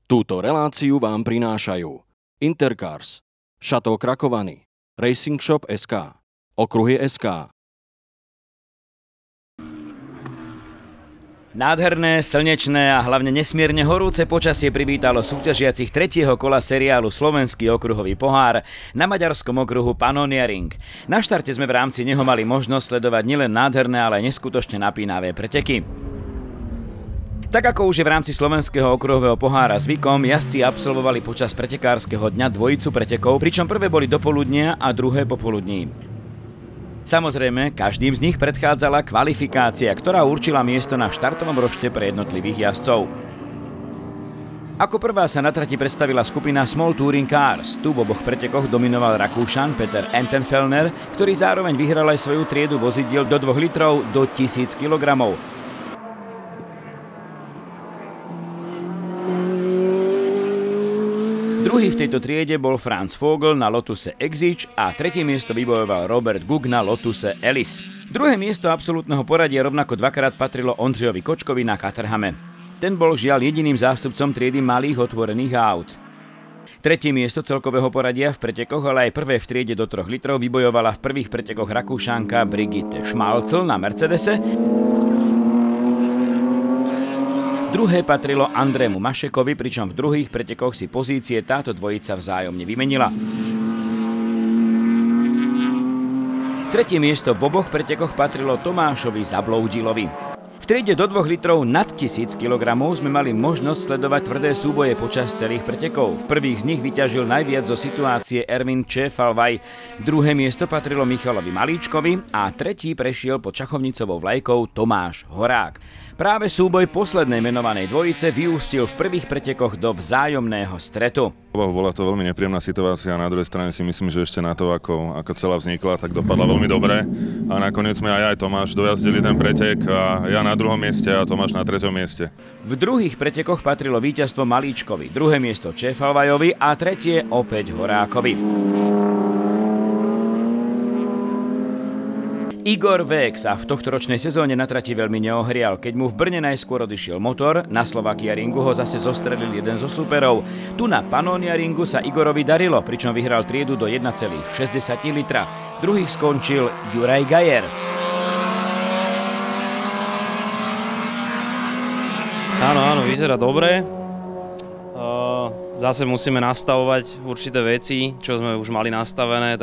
Túto reláciu vám prinášajú Intercars, Šató Krakovany, Racing Shop SK, Okruhy SK. Nádherné, slnečné a hlavne nesmierne horúce počasie privítalo súťažiacich 3. kola seriálu Slovenský okruhový pohár na maďarskom okruhu Pannonia Ring. Na štarte sme v rámci neho mali možnosť sledovať nielen nádherné, ale aj neskutočne napínavé preteky. Tak ako už je v rámci Slovenského okruhového pohára zvykom, jazdci absolvovali počas pretekárskeho dňa dvojicu pretekov, pričom prvé boli dopoludnia a druhé popoludní. Samozrejme, každým z nich predchádzala kvalifikácia, ktorá určila miesto na štartovom rošte pre jednotlivých jazdcov. Ako prvá sa na trati predstavila skupina Small Touring Cars. Tu v oboch pretekoch dominoval Rakúšan Peter Entenfellner, ktorý zároveň vyhral aj svoju triedu vozidiel do 2 litrov do 1000 kg. Druhý v tejto triede bol Franz Vogel na Lotuse Exige a tretie miesto vybojoval Robert Gug na Lotuse Ellis. Druhé miesto absolútneho poradia rovnako dvakrát patrilo Ondřejovi Kočkovi na Caterhame. Ten bol žiaľ jediným zástupcom triedy malých otvorených aut. Tretie miesto celkového poradia v pretekoch, ale aj prvé v triede do 3 litrov vybojovala v prvých pretekoch Rakúšanka Brigitte Schmalzl na Mercedese. Druhé patrilo Andrému Mašekovi, pričom v druhých pretekoch si pozície táto dvojica vzájomne vymenila. Tretie miesto v oboch pretekoch patrilo Tomášovi Zabloudilovi. V triede do 2 litrov nad 1000 kg sme mali možnosť sledovať tvrdé súboje počas celých pretekov. V prvých z nich vyťažil najviac zo situácie Erwin Čefalvaj. Druhé miesto patrilo Michalovi Malíčkovi a tretí prešiel pod šachovnicovou vlajkou Tomáš Horák. Práve súboj poslednej menovanej dvojice vyústil v prvých pretekoch do vzájomného stretu. Bola to veľmi nepríjemná situácia a na druhej strane si myslím, že ešte na to, ako celá vznikla, tak dopadla veľmi dobre. A nakoniec sme aj Tomáš dojazdili ten pretek a ja na druhom mieste a Tomáš na 3. mieste. V druhých pretekoch patrilo víťazstvo Malíčkovi, druhé miesto Čefalvajovi a tretie opäť Horákovi. Igor Vék sa v tohtoročnej sezóne na trati veľmi neohrial, keď mu v Brne najskôr odišiel motor, na Slovakia Ringu ho zase zostrelil jeden zo súperov. Tu na Pannonia Ringu sa Igorovi darilo, pričom vyhral triedu do 1,6 litra. Druhých skončil Juraj Gajer. Áno, vyzerá dobre. Zase musíme nastavovať určité veci, čo sme už mali nastavené,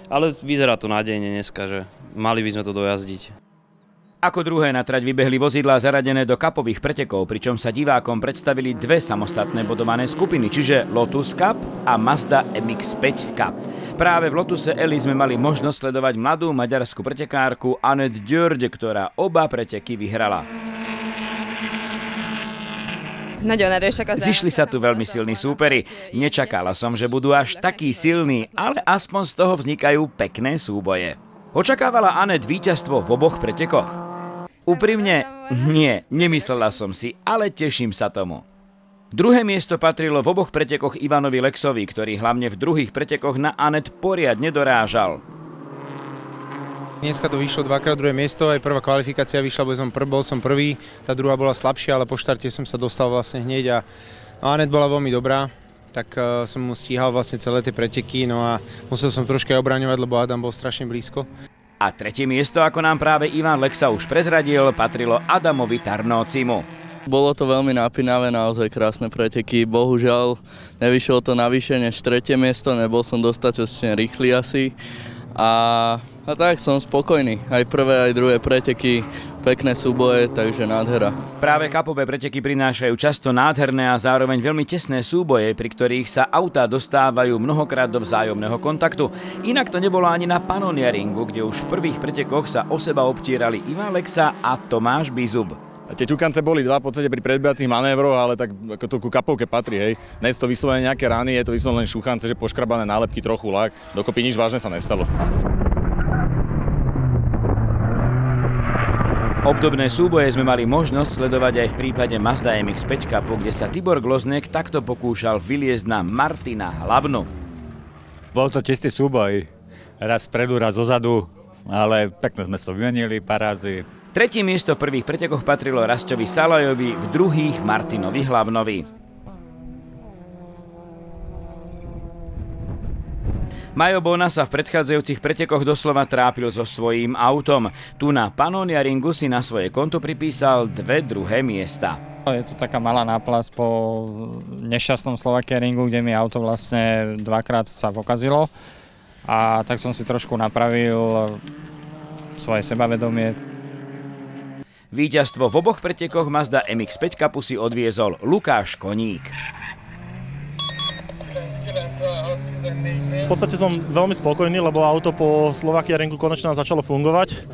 ale vyzerá to nádejne dneska, že mali by sme to dojazdiť. Ako druhé na trať vybehli vozidlá zaradené do cupových pretekov, pričom sa divákom predstavili dve samostatné bodované skupiny, čiže Lotus Cup a Mazda MX-5 Cup. Práve v Lotuse Ellis sme mali možnosť sledovať mladú maďarskú pretekárku Anette György, ktorá oba preteky vyhrala. Zišli sa tu veľmi silní súperi. Nečakala som, že budú až takí silní, ale aspoň z toho vznikajú pekné súboje. Očakávala Anette víťazstvo v oboch pretekoch? Úprimne, nie, nemyslela som si, ale teším sa tomu. Druhé miesto patrilo v oboch pretekoch Ivanovi Lexovi, ktorý hlavne v druhých pretekoch na Anette poriadne dorážal. Dneska to vyšlo dvakrát druhé miesto, aj prvá kvalifikácia vyšla, bol som prvý, tá druhá bola slabšia, ale po štarte som sa dostal vlastne hneď a Anette bola veľmi dobrá, tak som mu stíhal vlastne celé tie preteky, no a musel som troška obraňovať, lebo Adam bol strašne blízko. A tretie miesto, ako nám práve Ivan Lexa už prezradil, patrilo Adamovi Tarnócimu. Bolo to veľmi napínavé, naozaj krásne preteky, bohužiaľ nevyšlo to navyše než tretie miesto, nebol som dostatočne rýchly asi. A tak som spokojný. Aj prvé, aj druhé preteky, pekné súboje, takže nádhera. Práve cupové preteky prinášajú často nádherné a zároveň veľmi tesné súboje, pri ktorých sa autá dostávajú mnohokrát do vzájomného kontaktu. Inak to nebolo ani na Pannonia Ringu, kde už v prvých pretekoch sa o seba obtierali Ivan Lexa a Tomáš Bizub. Tie ťukance boli dva v podstate pri predbiehacích manévroch, ale tak ako to ku kapovke patrí, hej. Dnes to vyslovene nejaké rany, je to vyslovene šuchance, že poškrabané nálepky, trochu lak, dokopy nič vážne sa nestalo. Obdobné súboje sme mali možnosť sledovať aj v prípade Mazda MX-5 Cupu, kde sa Tibor Gloznek takto pokúšal vyliezť na Martina Hlavnu. Bol to čistý súboj, raz vpredu, raz zozadu, ale pekne sme to vymenili, parázy. Tretie miesto v prvých pretekoch patrilo Rasťovi Salajovi, v druhých Martinovi Hlavnovi. Majo Bona sa v predchádzajúcich pretekoch doslova trápil so svojím autom. Tu na Pannonia Ringu si na svoje konto pripísal 2 druhé miesta. Je to taká malá náplasť po nešťastnom Slovakia Ringu, kde mi auto vlastne 2-krát sa pokazilo. A tak som si trošku napravil svoje sebavedomie. Víťazstvo v oboch pretekoch Mazda MX-5 Cupu si odviezol Lukáš Koník. V podstate som veľmi spokojný, lebo auto po Slovakia Ringu konečne začalo fungovať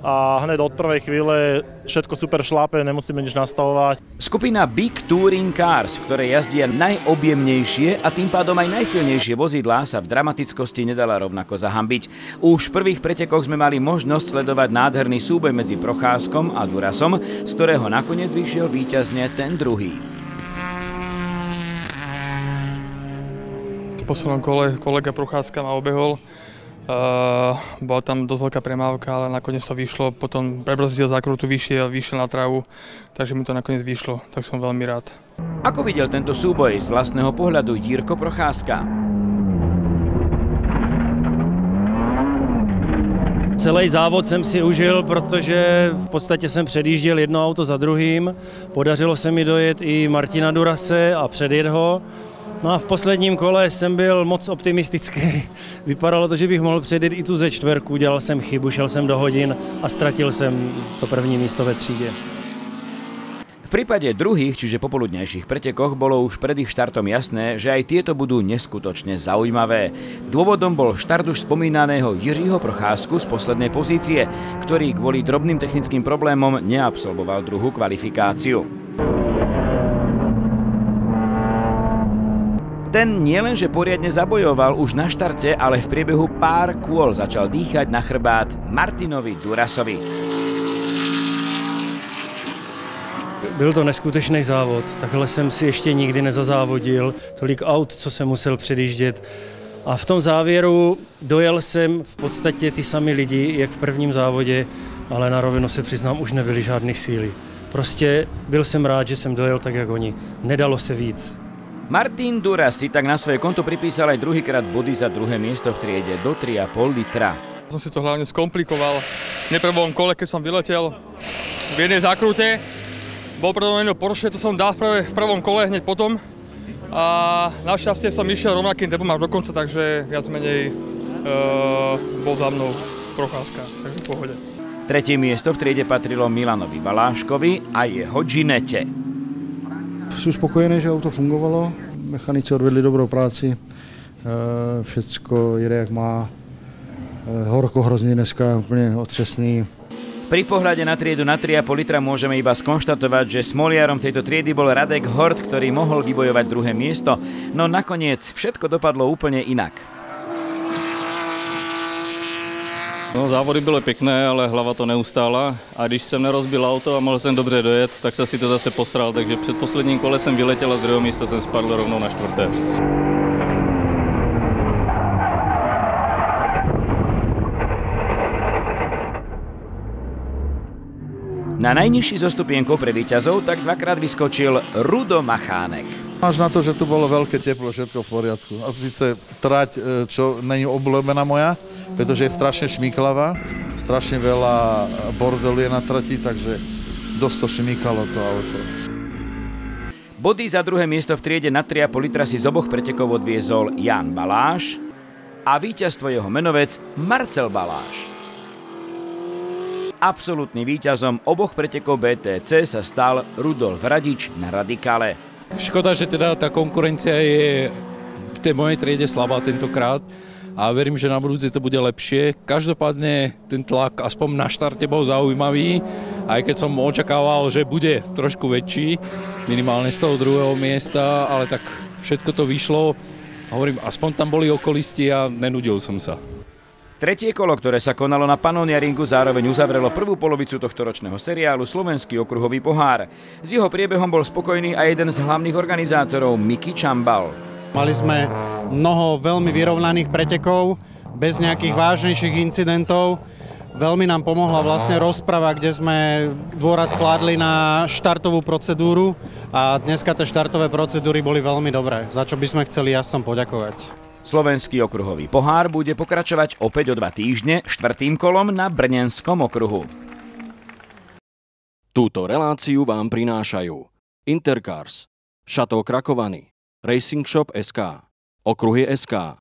a hneď od prvej chvíle všetko super šlápe, nemusíme nič nastavovať. Skupina Big Touring Cars, v ktorej jazdia najobjemnejšie a tým pádom aj najsilnejšie vozidlá, sa v dramatickosti nedala rovnako zahambiť. Už v prvých pretekoch sme mali možnosť sledovať nádherný súboj medzi Procházkom a Durasom, z ktorého nakoniec vyšiel víťazne ten druhý. V poslednom kole kolega Procházka ma obehol. Bola tam dosť veľká premávka, ale nakoniec to vyšlo. Potom prebrzdil zákrutu vyšiel na trávu, takže mi to nakoniec vyšlo, tak som veľmi rád. Ako videl tento súboj z vlastného pohľadu Jirko Procházka? Celý závod jsem si užil, protože v podstatě jsem předjížděl jedno auto za druhým. Podařilo se mi dojet i Martina Durase a předjet ho. No a v posledním kole jsem byl moc optimistický. Vypadalo to, že bych mohl předjet i tu Z4. Dělal jsem chybu, šel jsem do hodin a ztratil jsem to první místo ve třídě. V prípade druhých, čiže popoludňajších pretekoch, bolo už pred ich štartom jasné, že aj tieto budú neskutočne zaujímavé. Dôvodom bol štart už spomínaného Jiřího Procházku z poslednej pozície, ktorý kvôli drobným technickým problémom neabsolvoval druhú kvalifikáciu. Ten nielenže poriadne zabojoval už na štarte, ale v priebehu pár kôl začal dýchať na chrbát Martinovi Durasovi. Byl to neskutečný závod, takhle jsem si ještě nikdy nezazávodil, tolik aut, co jsem musel předjíždět. A v tom závěru dojel jsem v podstatě ty sami lidi, jak v prvním závodě, ale na rovinu se přiznám, už nebyly žádný síly. Prostě byl jsem rád, že jsem dojel tak, jak oni. Nedalo se víc. Martin Duras si tak na svoje konto pripísal aj druhýkrát body za druhé miesto v triede do 3,5 litra. Som si to hlavne skomplikoval. V neprvom kole, keď som vyletel v jednej zákrute, bol predo mnou Porsche, to som dal v prvom kole hneď potom. A našťastie som išiel rovnakým tempom až do konca, takže viac menej bol za mnou Procházka, takže v pohode. Tretie miesto v triede patrilo Milanovi Baláškovi a jeho Ginete. Jsem spokojený, že auto fungovalo, mechanici odvedli dobrou práci, všecko jede jak má, horko hrozně dneska, úplně otřesný. Pri pohľade na triedu na 3,5 litra môžeme iba skonštatovať, že smoliarom tejto triedy bol Radek Hort, ktorý mohol vybojovať druhé miesto, no nakoniec všetko dopadlo úplne inak. No, závody byly pěkné, ale hlava to neustála a když jsem nerozbil auto a mohl jsem dobře dojet, tak jsem si to zase posral, takže před posledním kole jsem vyletěl a z druhého místa jsem spadl rovnou na 4. Na najnižší zostupienkou pre víťazov tak dvakrát vyskočil Rudo Machánek. Máš na to, že tu bolo veľké teplo, všetko v poriadku. A síce trať, čo není obľúbená moja, pretože je strašne šmíklavá, strašne veľa bordelu je na trati, takže dosť to šmíkalo to auto. Body za druhé miesto v triede na 3,5 litra si z oboch pretekov odviezol Jan Baláš a víťazstvo jeho menovec Marcel Baláš. Absolútnym víťazom oboch pretekov BTC sa stal Rudolf Radič na Radikále. Škoda, že teda tá konkurencia je v tej mojej triede slabá tentokrát a verím, že na budúce to bude lepšie. Každopádne ten tlak aspoň na štarte bol zaujímavý, aj keď som očakával, že bude trošku väčší, minimálne z toho druhého miesta, ale tak všetko to vyšlo. Hovorím, aspoň tam boli okolisti a nenudil som sa. Tretie kolo, ktoré sa konalo na Pannonia Ringu, zároveň uzavrelo prvú polovicu tohtoročného seriálu Slovenský okruhový pohár. S jeho priebehom bol spokojný aj jeden z hlavných organizátorov, Miky Čambal. Mali sme mnoho veľmi vyrovnaných pretekov, bez nejakých vážnejších incidentov. Veľmi nám pomohla vlastne rozprava, kde sme dôraz kládli na štartovú procedúru a dneska tie štartové procedúry boli veľmi dobré, za čo by sme chceli ja som poďakovať. Slovenský okruhový pohár bude pokračovať opäť o 2 týždne 4. kolom na Brnenskom okruhu. Túto reláciu vám prinášajú Intercars, Chateau Krakovany, Racing Shop SK, Okruhy SK,